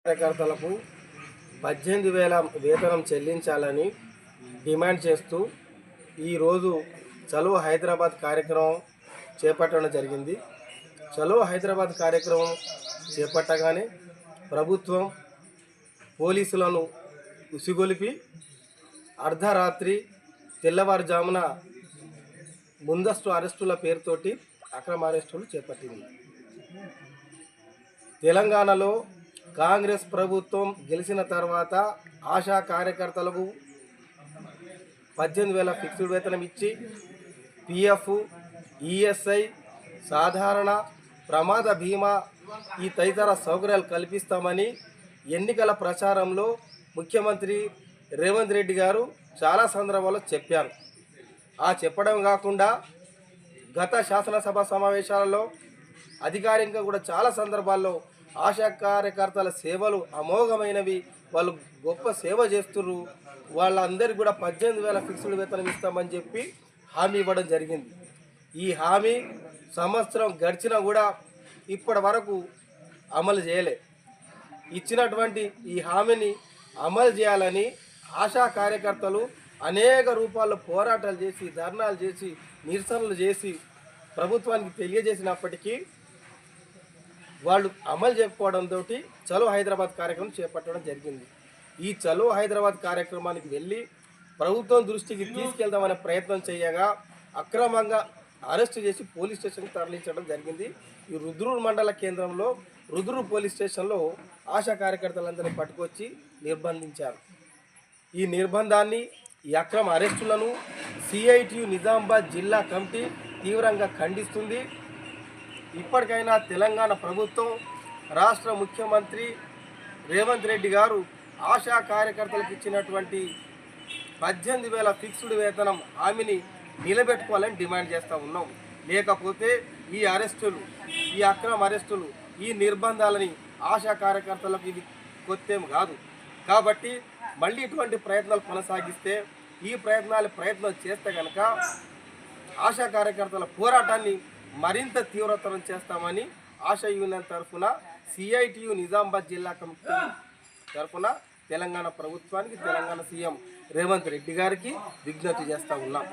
కార్యకర్తలకు 18,000 వేతనం చెల్లించాలని డిమాండ్ చేస్తూ ఈరోజు చలో హైదరాబాద్ కార్యక్రమం చేపట్టడం జరిగింది. చలో హైదరాబాద్ కార్యక్రమం చేపట్టగానే ప్రభుత్వం పోలీసులను ఉసిగొలిపి అర్ధరాత్రి తెల్లవారుజామున ముందస్తు అరెస్టుల పేరుతోటి అక్రమ అరెస్టులు చేపట్టింది. తెలంగాణలో కాంగ్రెస్ ప్రభుత్వం గెలిచిన తర్వాత ఆశా కార్యకర్తలకు 18,000 ఫిక్స్డ్ వేతనం ఇచ్చి పిఎఫ్, ఈఎస్ఐ, సాధారణ ప్రమాద బీమా ఈ తదితర సౌకర్యాలు కల్పిస్తామని ఎన్నికల ప్రచారంలో ముఖ్యమంత్రి రేవంత్ రెడ్డి గారు చాలా సందర్భాల్లో చెప్పారు. ఆ చెప్పడం కాకుండా గత శాసనసభ సమావేశాలలో అధికారికంగా కూడా చాలా సందర్భాల్లో ఆశా కార్యకర్తల సేవలు అమోఘమైనవి, వాళ్ళు గొప్ప సేవ చేస్తున్నారు, వాళ్ళందరికీ కూడా 18,000 ఫిక్స్డ్ వేతనం ఇస్తామని చెప్పి హామీ ఇవ్వడం జరిగింది. ఈ హామీ సంవత్సరం గడిచినా కూడా ఇప్పటి వరకు అమలు చేయలే. ఇచ్చినటువంటి ఈ హామీని అమలు చేయాలని ఆశా కార్యకర్తలు అనేక రూపాల్లో పోరాటాలు చేసి, ధర్నాలు చేసి, నిరసనలు చేసి ప్రభుత్వానికి తెలియజేసినప్పటికీ వాళ్ళు అమలు చేయకపోవడంతో చలో హైదరాబాద్ కార్యక్రమం చేపట్టడం జరిగింది. ఈ చలో హైదరాబాద్ కార్యక్రమానికి వెళ్ళి ప్రభుత్వం దృష్టికి తీసుకెళ్దామనే ప్రయత్నం చేయగా అక్రమంగా అరెస్టు చేసి పోలీస్ స్టేషన్కి తరలించడం జరిగింది. ఈ రుద్రూరు మండల కేంద్రంలో రుద్రూరు పోలీస్ స్టేషన్లో ఆశా కార్యకర్తలందరినీ పట్టుకొచ్చి నిర్బంధించారు. ఈ నిర్బంధాన్ని, ఈ అక్రమ అరెస్టులను సిఐటియు నిజామాబాద్ జిల్లా కమిటీ తీవ్రంగా ఖండిస్తుంది. ఇప్పటికైనా తెలంగాణ ప్రభుత్వం, రాష్ట్ర ముఖ్యమంత్రి రేవంత్ రెడ్డి గారు ఆశా కార్యకర్తలకు ఇచ్చినటువంటి 18,000 ఫిక్స్డ్ వేతనం హామీని నిలబెట్టుకోవాలని డిమాండ్ చేస్తూ ఉన్నాం. లేకపోతే ఈ అరెస్టులు, ఈ అక్రమ అరెస్టులు, ఈ నిర్బంధాలని ఆశా కార్యకర్తలకు ఇది కొత్తేం కాదు. కాబట్టి మళ్ళీ ఇటువంటి ప్రయత్నాలు కొనసాగిస్తే, ఈ ప్రయత్నం చేస్తే కనుక ఆశా కార్యకర్తల పోరాటాన్ని మరింత తీవ్రతరం చేస్తామని ఆశా యూనియన్ తరఫున సిఐటియు నిజామాబాద్ జిల్లా కమిటీ తరఫున తెలంగాణ ప్రభుత్వానికి, తెలంగాణ సీఎం రేవంత్ రెడ్డి గారికి విజ్ఞప్తి చేస్తూ ఉన్నాం.